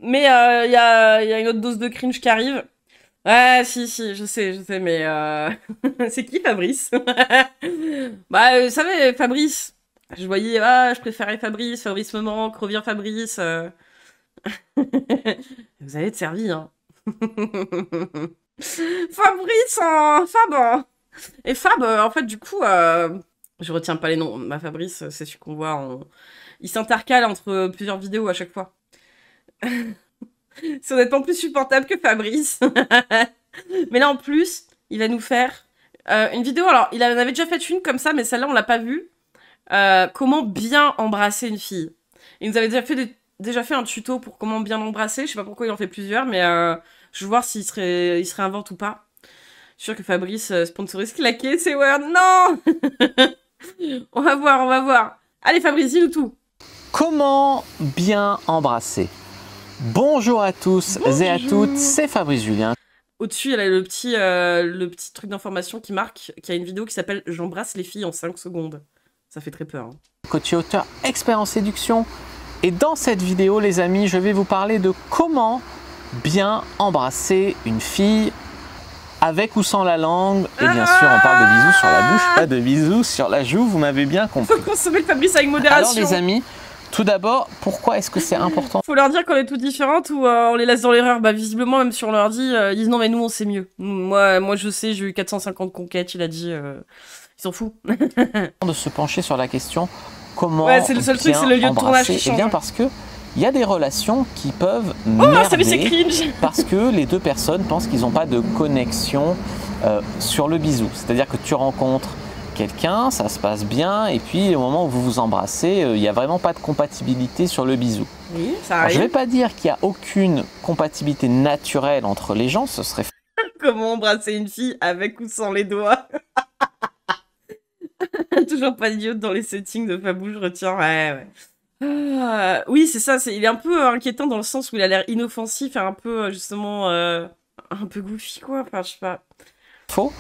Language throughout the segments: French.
Mais y a une autre dose de cringe qui arrive. Ouais, si, je sais, mais c'est qui Fabrice? Bah, vous savez, Fabrice. Je voyais, je préférais Fabrice, Fabrice me manque, reviens Fabrice. Vous allez être servi, hein. Fabrice, Fab. Et Fab, en fait, du coup, je retiens pas les noms. Ma Fabrice, c'est celui qu'on voit en... Il s'intercale entre plusieurs vidéos à chaque fois. C'est honnêtement plus supportable que Fabrice. Mais là, en plus, il va nous faire une vidéo. Alors, il en avait déjà fait une comme ça, mais celle-là, on l'a pas vue. Comment bien embrasser une fille. Il nous avait déjà fait un tuto pour comment bien embrasser. Je sais pas pourquoi il en fait plusieurs, mais je veux voir s'il se réinvente ou pas. Je suis sûre que Fabrice sponsorise claquer ses words. Non. On va voir. Allez, Fabrice, dis-nous tout. Comment bien embrasser? Bonjour à tous et à toutes, c'est Fabrice Julien. Au-dessus, elle a le petit truc d'information qui marque qu'il y a une vidéo qui s'appelle « J'embrasse les filles en 5 secondes ». Ça fait très peur. Hein. Coach et auteur expert en séduction. Et dans cette vidéo, les amis, je vais vous parler de comment bien embrasser une fille avec ou sans la langue. Et bien sûr, on parle de bisous sur la bouche, pas de bisous sur la joue, vous m'avez bien compris. Faut consommer le Fabrice avec modération. Alors les amis, tout d'abord, pourquoi est-ce que c'est important? Faut leur dire qu'on est toutes différentes ou on les laisse dans l'erreur. Bah visiblement, même si on leur dit, ils disent non mais nous on sait mieux. Moi je sais, j'ai eu 450 conquêtes, il a dit, ils s'en foutent. De se pencher sur la question, comment c'est le seul truc, c'est le lieu de tournage qui change. Eh bien parce que il y a des relations qui peuvent merder c'est cringe. Parce que les deux personnes pensent qu'ils n'ont pas de connexion sur le bisou. C'est-à-dire que tu rencontres quelqu'un, ça se passe bien, et puis au moment où vous vous embrassez, il n'y a vraiment pas de compatibilité sur le bisou. Oui, ça arrive. arrive. Je ne vais pas dire qu'il n'y a aucune compatibilité naturelle entre les gens, ce serait... Comment embrasser une fille avec ou sans les doigts? Toujours pas d'idiote dans les settings de Fabou, je retiens. Ouais. Oui, c'est ça, il est un peu inquiétant dans le sens où il a l'air inoffensif et un peu, justement, un peu goofy, quoi. Enfin, je sais pas. Faux.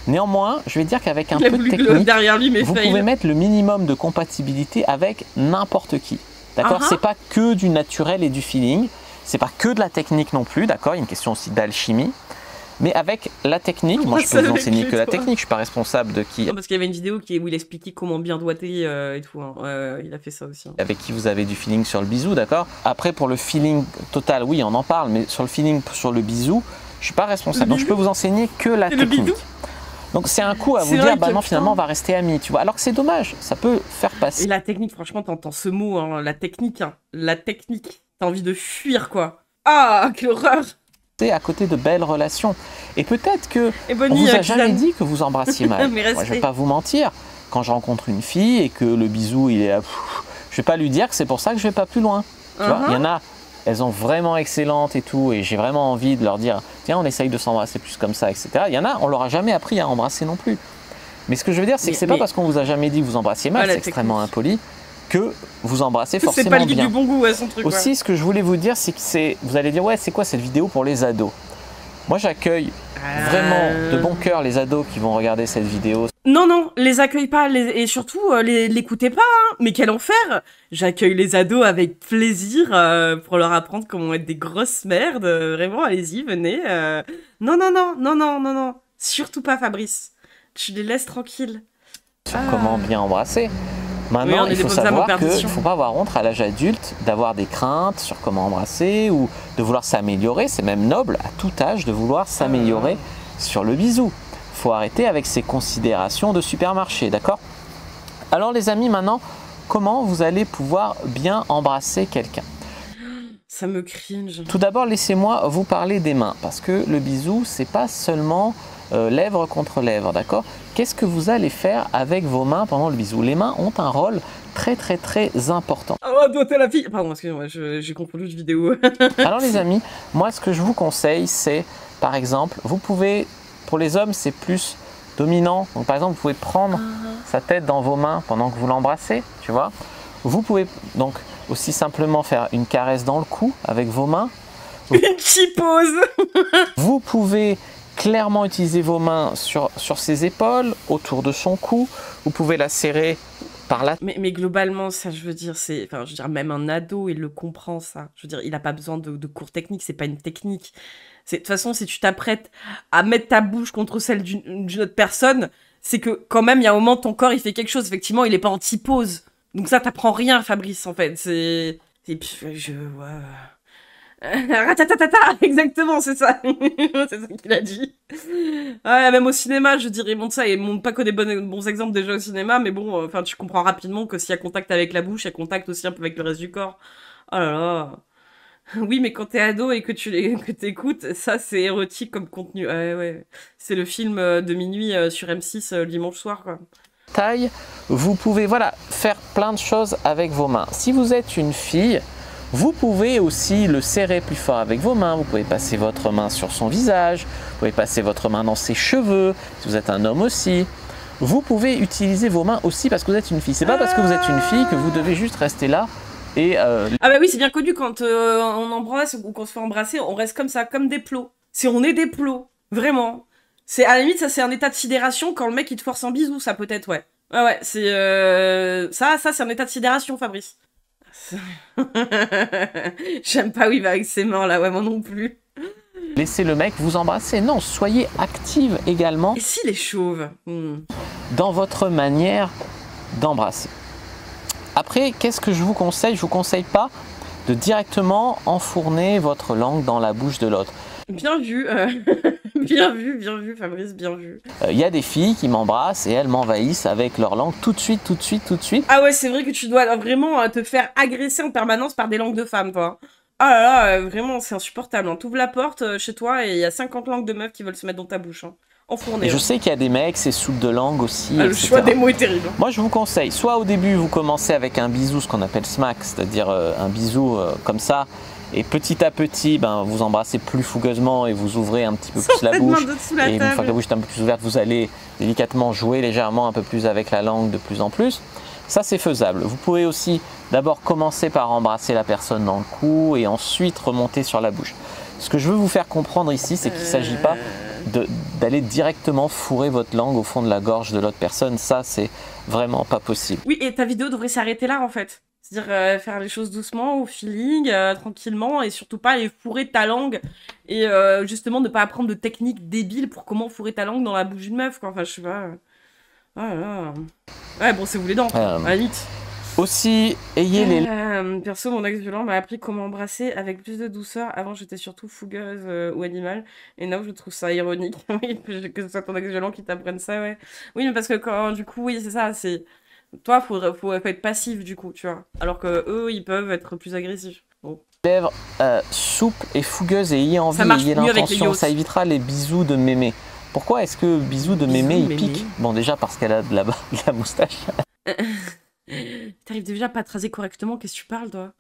Néanmoins, je vais dire qu'avec un peu de technique, derrière lui, mais vous pouvez mettre le minimum de compatibilité avec n'importe qui. D'accord? C'est pas que du naturel et du feeling. C'est pas que de la technique non plus, d'accord? Il y a une question aussi d'alchimie. Mais avec la technique, moi je peux vous enseigner que la technique, je suis pas responsable de qui... Non, parce qu'il y avait une vidéo où il expliquait comment bien doigter et tout, hein. Il a fait ça aussi. Hein. Avec qui vous avez du feeling sur le bisou, d'accord? Après pour le feeling total, oui on en parle, mais sur le feeling, sur le bisou, je suis pas responsable. Donc je peux vous enseigner que la technique. Donc c'est un coup à vous dire, bah non finalement on va rester amis, tu vois. Alors que c'est dommage, ça peut faire passer... Et la technique, franchement t'entends ce mot, hein, la technique, t'as envie de fuir quoi. Ah, quelle horreur! À côté de belles relations. Et peut-être que on vous a jamais dit que vous embrassiez mal. Moi, je vais pas vous mentir. Quand je rencontre une fille et que le bisou, il est... je vais pas lui dire que c'est pour ça que je vais pas plus loin. Tu vois, il y en a, elles sont vraiment excellentes et tout, et j'ai vraiment envie de leur dire, tiens, on essaye de s'embrasser plus comme ça, etc. Il y en a, on leur a jamais appris à embrasser non plus. Mais ce que je veux dire, c'est que c'est pas parce qu'on vous a jamais dit que vous embrassiez mal, c'est extrêmement impoli, que vous embrassez forcément bien. C'est pas le du bon goût, son truc. Aussi, ce que je voulais vous dire, c'est que vous allez dire, ouais, c'est quoi cette vidéo pour les ados? Moi, j'accueille vraiment de bon cœur les ados qui vont regarder cette vidéo. Non, les accueille pas, et surtout, l'écoutez pas, hein. Mais quel enfer! J'accueille les ados avec plaisir pour leur apprendre comment être des grosses merdes. Vraiment, allez-y, venez. Non. Surtout pas, Fabrice. Tu les laisses tranquilles. Sur comment bien embrasser. Maintenant, il faut savoir qu'il ne faut pas avoir honte à l'âge adulte d'avoir des craintes sur comment embrasser ou de vouloir s'améliorer. C'est même noble à tout âge de vouloir s'améliorer sur le bisou. Il faut arrêter avec ces considérations de supermarché, d'accord? Alors les amis, maintenant, comment vous allez pouvoir bien embrasser quelqu'un? Ça me cringe. Tout d'abord, laissez-moi vous parler des mains parce que le bisou, c'est pas seulement... lèvres contre lèvres, d'accord? Qu'est-ce que vous allez faire avec vos mains pendant le bisou? Les mains ont un rôle très important. Oh, doigter la fille! Pardon, excusez-moi, j'ai confondu de vidéo. Alors les amis, moi ce que je vous conseille, c'est, par exemple, vous pouvez, pour les hommes, c'est plus dominant. Donc par exemple, vous pouvez prendre sa tête dans vos mains pendant que vous l'embrassez, tu vois? Vous pouvez donc aussi simplement faire une caresse dans le cou avec vos mains. Une chipose. Vous pouvez clairement utiliser vos mains sur ses épaules, autour de son cou. Vous pouvez la serrer par là. Mais globalement, ça, je veux dire, c'est... Enfin, je veux dire, même un ado, il le comprend, ça. Je veux dire, il n'a pas besoin de cours techniques, c'est pas une technique. De toute façon, si tu t'apprêtes à mettre ta bouche contre celle d'une autre personne, c'est que, quand même, il y a un moment, ton corps, il fait quelque chose. Effectivement, il est pas en pose. Donc ça, t'apprends rien, Fabrice, en fait. C'est... Ratatatata, exactement, c'est ça. C'est ça qu'il a dit. Ouais, même au cinéma, je dirais, ils montrent ça, et ils montrent pas que des bons exemples déjà au cinéma, mais bon, enfin, tu comprends rapidement que s'il y a contact avec la bouche, il y a contact aussi un peu avec le reste du corps. Oh là là. Oui, mais quand t'es ado et que que t'écoutes, ça, c'est érotique comme contenu. Ouais, ouais. C'est le film de minuit sur M6 le dimanche soir, quoi. Taille, vous pouvez, voilà, faire plein de choses avec vos mains. Si vous êtes une fille, vous pouvez aussi le serrer plus fort avec vos mains, vous pouvez passer votre main sur son visage, vous pouvez passer votre main dans ses cheveux, si vous êtes un homme aussi. Vous pouvez utiliser vos mains aussi parce que vous êtes une fille. C'est pas parce que vous êtes une fille que vous devez juste rester là et... Ah bah oui, c'est bien connu, quand on embrasse ou qu'on se fait embrasser, on reste comme ça, comme des plots. Si on est des plots, vraiment. C'est à la limite, ça c'est un état de sidération quand le mec il te force un bisou, ça peut-être, ouais. Ouais, ouais, c'est... Ça c'est un état de sidération, Fabrice. J'aime pas où il va avec ses mains là, ouais, moi non plus. Laissez le mec vous embrasser. Non, soyez active également. Et s'il est chauve dans votre manière d'embrasser. Après, qu'est-ce que je vous conseille? Je vous conseille pas de directement enfourner votre langue dans la bouche de l'autre. Bien vu, bien vu, Fabrice, bien vu. Il y a des filles qui m'embrassent et elles m'envahissent avec leur langue tout de suite, tout de suite, tout de suite. Ah ouais, c'est vrai que tu dois vraiment te faire agresser en permanence par des langues de femmes, toi. Ah là là, vraiment, c'est insupportable. Hein. T'ouvres la porte chez toi et il y a 50 langues de meufs qui veulent se mettre dans ta bouche. Hein. Enfournées. Et je sais qu'il y a des mecs, c'est soupe de langue aussi. Ah, le choix des mots est terrible. Moi, je vous conseille, soit au début, vous commencez avec un bisou, ce qu'on appelle smack, c'est-à-dire un bisou comme ça. Et petit à petit, ben, vous embrassez plus fougueusement et vous ouvrez un petit peu plus la bouche. Et une fois que la bouche est un peu plus ouverte, vous allez délicatement jouer légèrement un peu plus avec la langue de plus en plus. Ça, c'est faisable. Vous pouvez aussi d'abord commencer par embrasser la personne dans le cou et ensuite remonter sur la bouche. Ce que je veux vous faire comprendre ici, c'est qu'il ne s'agit pas d'aller directement fourrer votre langue au fond de la gorge de l'autre personne. Ça, c'est vraiment pas possible. Oui, et ta vidéo devrait s'arrêter là, en fait. C'est-à-dire faire les choses doucement, au feeling, tranquillement, et surtout pas aller fourrer ta langue, et justement ne pas apprendre de techniques débiles pour comment fourrer ta langue dans la bouche d'une meuf, quoi. Enfin, je sais pas. Ah là. Ouais, bon, c'est vous les dents, à la limite. Aussi, ayez les... Perso, mon ex-violent m'a appris comment embrasser avec plus de douceur. Avant, j'étais surtout fougueuse ou animale, et now, je trouve ça ironique. Oui, que ce soit ton ex-violent qui t'apprenne ça, ouais. Oui, mais parce que quand, du coup, oui, c'est ça, c'est... Toi, faut être passif, du coup, tu vois. Alors que eux, ils peuvent être plus agressifs. Bon. Lèvres souples et fougueuses et ayez envie, ayez l'intention. Ça évitera les bisous de mémé. Pourquoi est-ce que bisous de mémé, il pique? Bon, déjà parce qu'elle a de la moustache. T'arrives déjà pas à te raser correctement, qu'est-ce que tu parles, toi?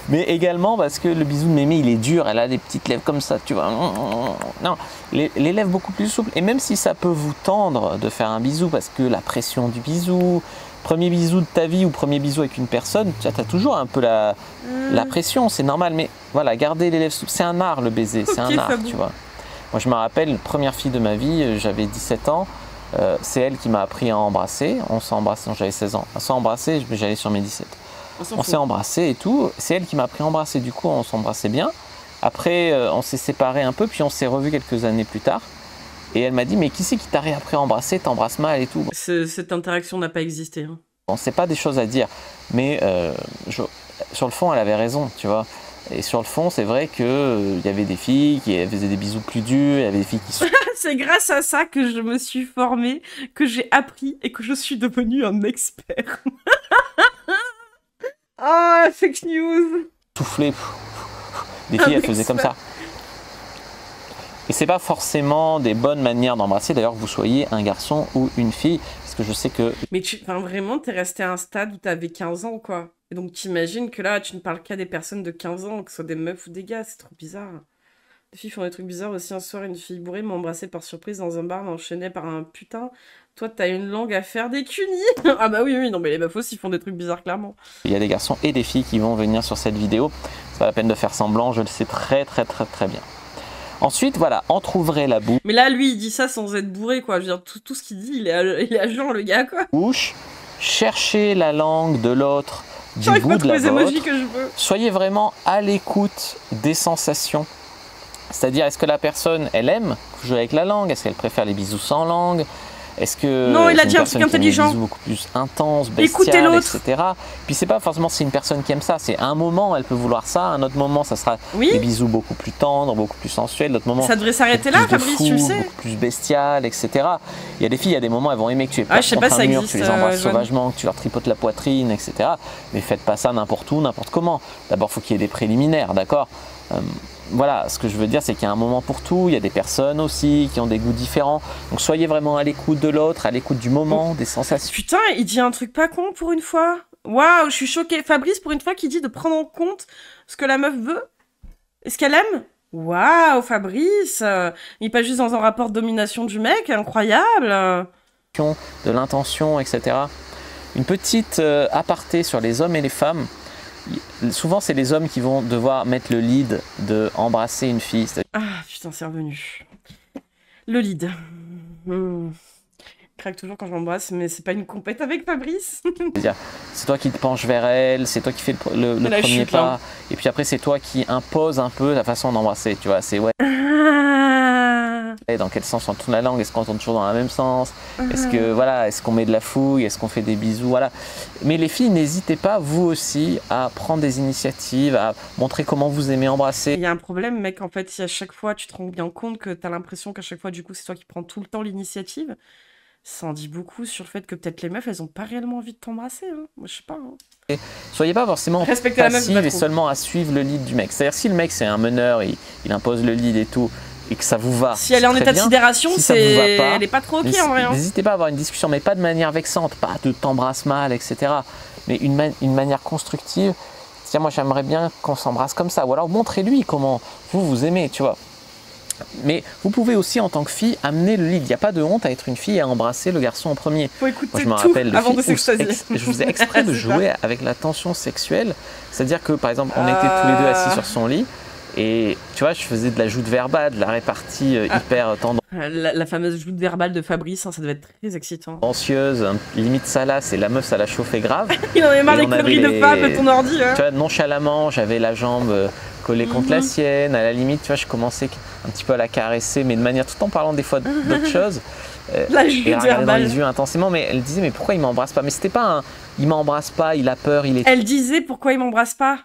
Mais également parce que le bisou de mémé, il est dur, elle a des petites lèvres comme ça, tu vois. Non, les lèvres beaucoup plus souples. Et même si ça peut vous tendre de faire un bisou, parce que la pression du bisou, premier bisou de ta vie ou premier bisou avec une personne, tu as toujours un peu la pression, c'est normal. Mais voilà, gardez les lèvres souples, c'est un art le baiser, c'est un art, tu vois. Moi, je me rappelle, la première fille de ma vie, j'avais 17 ans, c'est elle qui m'a appris à embrasser. On s'est embrassé quand j'avais 16 ans. On s'est embrassé, j'allais sur mes 17. On s'est embrassé et tout. C'est elle qui m'a appris à embrasser. Du coup, on s'embrassait bien. Après, on s'est séparés un peu, puis on s'est revus quelques années plus tard. Et elle m'a dit, mais qui c'est qui t'a réappris à embrasser? T'embrasses mal et tout. Cette interaction n'a pas existé. Hein. Bon, c'est pas des choses à dire, mais sur le fond, elle avait raison, tu vois. Et sur le fond, c'est vrai qu'il y avait des filles qui faisaient des bisous plus durs, il y avait des filles qui... C'est grâce à ça que je me suis formée, que j'ai appris et que je suis devenue un expert. Ah, oh, fake news. Souffler. Des filles, elles faisaient comme ça. Et c'est pas forcément des bonnes manières d'embrasser, d'ailleurs que vous soyez un garçon ou une fille, parce que je sais que... Mais vraiment, t'es resté à un stade où t'avais 15 ans, quoi. Et donc t'imagines que là, tu ne parles qu'à des personnes de 15 ans, que ce soit des meufs ou des gars, c'est trop bizarre. Les filles font des trucs bizarres aussi. Un soir, une fille bourrée m'a embrassé par surprise dans un bar, m'enchaînait par un putain. Toi, t'as une langue à faire des cunis. Ah bah oui, non mais les meufs aussi font des trucs bizarres, clairement. Il y a des garçons et des filles qui vont venir sur cette vidéo. C'est pas la peine de faire semblant, je le sais très bien. Ensuite, voilà, entrouvrer la bouche. Mais là, lui, il dit ça sans être bourré, quoi. Je veux dire, tout ce qu'il dit, il est à genre, le gars, quoi. Bouche, cherchez la langue de l'autre du bout de la vôtre. Soyez vraiment à l'écoute des sensations. C'est-à-dire, est-ce que la personne, elle aime jouer avec la langue? Est-ce qu'elle préfère les bisous sans langue? Est-ce que non, il a dit un truc intelligent. Des bisous beaucoup plus intenses, bestiales, etc. Puis c'est pas forcément c'est une personne qui aime ça. C'est un moment, elle peut vouloir ça. Un autre moment, ça sera des bisous beaucoup plus tendres, beaucoup plus sensuels. D'autres moments, ça devrait s'arrêter là, Fabrice, tu le sais. Beaucoup plus bestial, etc. Il y a des filles, il y a des moments, elles vont aimer que tu es pas contre un mur, que tu les embrasses sauvagement, que tu leur tripotes la poitrine, etc. Mais faites pas ça n'importe où, n'importe comment. D'abord, il faut qu'il y ait des préliminaires, d'accord? Voilà, ce que je veux dire, c'est qu'il y a un moment pour tout. Il y a des personnes aussi qui ont des goûts différents. Donc soyez vraiment à l'écoute de l'autre, à l'écoute du moment, des sensations. Putain, il dit un truc pas con pour une fois. Waouh, je suis choquée. Fabrice, pour une fois, qui dit de prendre en compte ce que la meuf veut. Est-ce qu'elle aime? Waouh, Fabrice. Il n'est pas juste dans un rapport de domination du mec, incroyable. De l'intention, etc. Une petite aparté sur les hommes et les femmes. Souvent, c'est les hommes qui vont devoir mettre le lead de embrasser une fille. Ah, putain, c'est revenu. Le lead. Craque toujours quand je m'embrasse, mais c'est pas une compète avec Fabrice. C'est toi qui te penches vers elle, c'est toi qui fais le premier pas. Et puis après, c'est toi qui impose un peu la façon d'embrasser, tu vois. C'est ouais. Et dans quel sens on tourne la langue? Est-ce qu'on tourne toujours dans le même sens? Est-ce que voilà, est-ce qu'on met de la fouille? Est-ce qu'on fait des bisous? Voilà. Mais les filles, n'hésitez pas, vous aussi, à prendre des initiatives, à montrer comment vous aimez embrasser. Il y a un problème, mec, en fait, si à chaque fois tu te rends bien compte que tu as l'impression qu'à chaque fois, du coup, c'est toi qui prends tout le temps l'initiative, ça en dit beaucoup sur le fait que peut-être les meufs, elles ont pas réellement envie de t'embrasser. Hein. Moi, je sais pas. Hein. Et soyez pas forcément passive et seulement à suivre le lead du mec. C'est-à-dire, si le mec, c'est un meneur, il impose le lead et tout, et que ça vous va. Si elle est en état de sidération, si elle est pas trop ok en vrai. N'hésitez pas à avoir une discussion, mais pas de manière vexante, pas de t'embrasse mal, etc. Mais une manière constructive. C'est-à-dire, moi, j'aimerais bien qu'on s'embrasse comme ça. Ou alors, montrez-lui comment vous aimez, tu vois. Mais vous pouvez aussi, en tant que fille, amener le lead. Il n'y a pas de honte à être une fille et à embrasser le garçon en premier. Faut écouter moi, je me rappelle avant de s'extasier. Je vous ai exprès de jouer avec la tension sexuelle. C'est-à-dire que, par exemple, on était tous les deux assis sur son lit. Et tu vois, je faisais de la joute verbale, de la répartie hyper tendance. La fameuse joute verbale de Fabrice, hein, ça devait être très excitant. Anxieuse, limite salace, et la meuf, ça la chauffait grave. Il en avait marre des conneries de Fab de ton ordi. Hein. Tu vois, nonchalamment, j'avais la jambe collée contre la sienne. À la limite, tu vois, je commençais un petit peu à la caresser, mais de manière tout en parlant des fois d'autres choses. La joute verbale. Dans les yeux intensément, mais elle disait, mais pourquoi il m'embrasse pas? Mais c'était pas un, il m'embrasse pas, il a peur, il est... Elle disait, pourquoi il m'embrasse pas?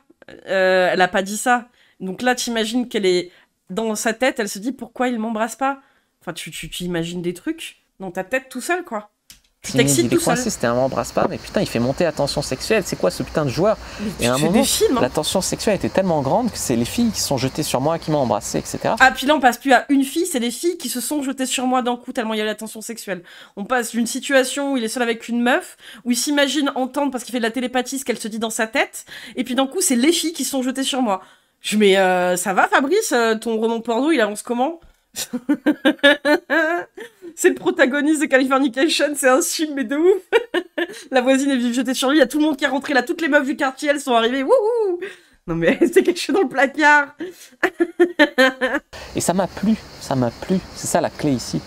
Elle a pas dit ça. Donc là, t'imagines qu'elle est dans sa tête, elle se dit pourquoi il m'embrasse pas? Enfin, tu imagines des trucs dans ta tête tout seul, quoi. Tu t'excites tout seul. C'était un m'embrasse pas, mais putain, il fait monter la tension sexuelle. C'est quoi ce putain de joueur? Et à un moment, la tension sexuelle était tellement grande que c'est les filles qui sont jetées sur moi, qui m'ont embrassé, etc. Ah, puis là, on passe plus à une fille, c'est les filles qui se sont jetées sur moi d'un coup, tellement il y a la tension sexuelle. On passe d'une situation où il est seul avec une meuf, où il s'imagine entendre, parce qu'il fait de la télépathie, ce qu'elle se dit dans sa tête, et puis d'un coup, c'est les filles qui se sont jetées sur moi. Je mets, ça va Fabrice, ton roman porno, il avance comment? C'est le protagoniste de Californication, c'est un film, mais de ouf. La voisine est venue jeter sur lui, il y a tout le monde qui est rentré là, toutes les meufs du quartier, elles sont arrivées, wouhou. Non mais c'est quelque chose dans le placard. Et ça m'a plu, c'est ça la clé ici.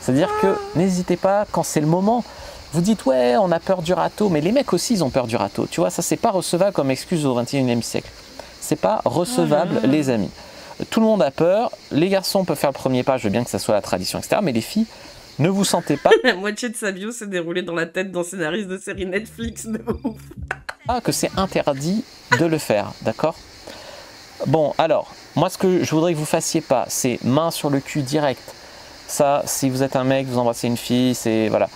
C'est-à-dire que n'hésitez pas, quand c'est le moment, vous dites ouais, on a peur du râteau, mais les mecs aussi ils ont peur du râteau, tu vois, ça c'est pas recevable comme excuse au XXIe siècle. C'est pas recevable, les amis. Tout le monde a peur, les garçons peuvent faire le premier pas, je veux bien que ça soit la tradition, etc. Mais les filles, ne vous sentez pas... La moitié de sa bio s'est déroulée dans la tête d'un scénariste de série Netflix, de ouf. Que c'est interdit de le faire, d'accord? Bon, alors, moi ce que je voudrais que vous fassiez pas, c'est main sur le cul direct. Ça, si vous êtes un mec, vous embrassez une fille, c'est... Voilà.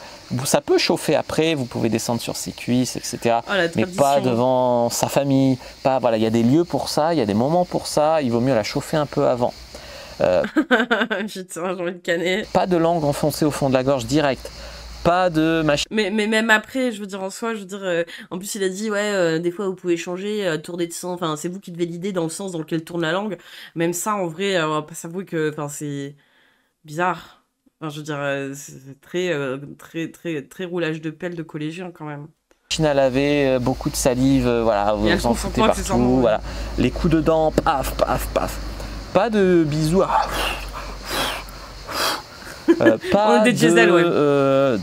Ça peut chauffer après, vous pouvez descendre sur ses cuisses, etc. Mais pas devant sa famille. Pas, voilà, il y a des lieux pour ça, il y a des moments pour ça, il vaut mieux la chauffer un peu avant. Putain, j'ai envie de canner. Pas de langue enfoncée au fond de la gorge direct. Pas de machine. Mais même après, je veux dire, en soi, je veux dire, en plus il a dit, ouais, des fois vous pouvez changer, tourner de sens, enfin c'est vous qui devez l'idée dans le sens dans lequel tourne la langue. Même ça, en vrai, on va pas s'avouer que, enfin c'est bizarre. Enfin, je veux dire, c'est très roulage de pelle de collégien quand même. Machine à laver, beaucoup de salive, voilà, vous en foutez partout, voilà. Les coups de dents, paf, paf, paf. Pas de bisous, pas des diesel, ouais.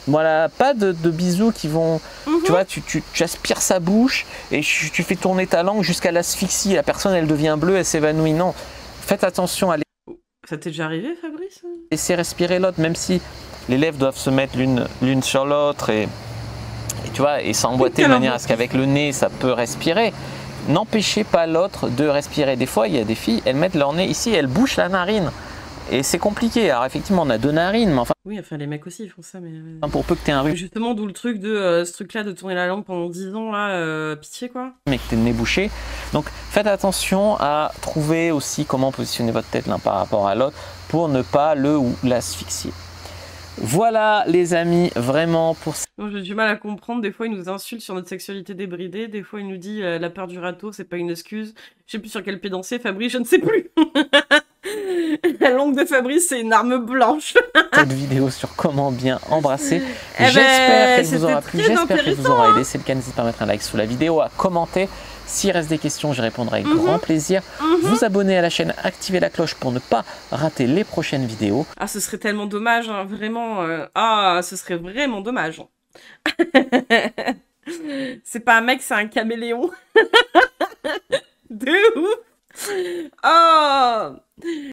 Voilà, pas de bisous qui vont... Tu vois, tu aspires sa bouche et tu fais tourner ta langue jusqu'à l'asphyxie. La personne, elle devient bleue, elle s'évanouit. Non, faites attention à... Ça t'est déjà arrivé, Fabrice? Laisser respirer l'autre, même si les lèvres doivent se mettre l'une sur l'autre et tu vois, et s'emboîter de manière à ce qu'avec le nez, ça peut respirer. N'empêchez pas l'autre de respirer. Des fois, il y a des filles, elles mettent leur nez ici, elles bouchent la narine. Et c'est compliqué. Alors effectivement, on a 2 narines, mais enfin... Oui, enfin les mecs aussi ils font ça, mais... Pour peu que t'aies un rhume... Justement, d'où le truc de ce truc-là de tourner la langue pendant 10 ans, là, pitié quoi. Mais que t'aies le nez bouché. Donc faites attention à trouver aussi comment positionner votre tête l'un par rapport à l'autre pour ne pas le ou l'asphyxier. Voilà les amis, vraiment pour... Bon, j'ai du mal à comprendre, des fois il nous insulte sur notre sexualité débridée, des fois il nous dit la peur du râteau c'est pas une excuse. Je sais plus sur quel pied danser, Fabrice, je ne sais plus. La langue de Fabrice c'est une arme blanche. Cette vidéo sur comment bien embrasser, j'espère qu'elle vous aura plu, j'espère qu'elle vous aura aidé. Si c'est le cas, n'hésitez pas à mettre un like sous la vidéo, à commenter. S'il reste des questions, j'y répondrai avec grand plaisir. Vous abonner à la chaîne, activer la cloche pour ne pas rater les prochaines vidéos. Ah, ce serait tellement dommage, hein, vraiment. Ah, ce serait vraiment dommage. C'est pas un mec, c'est un caméléon. De ouf. Oh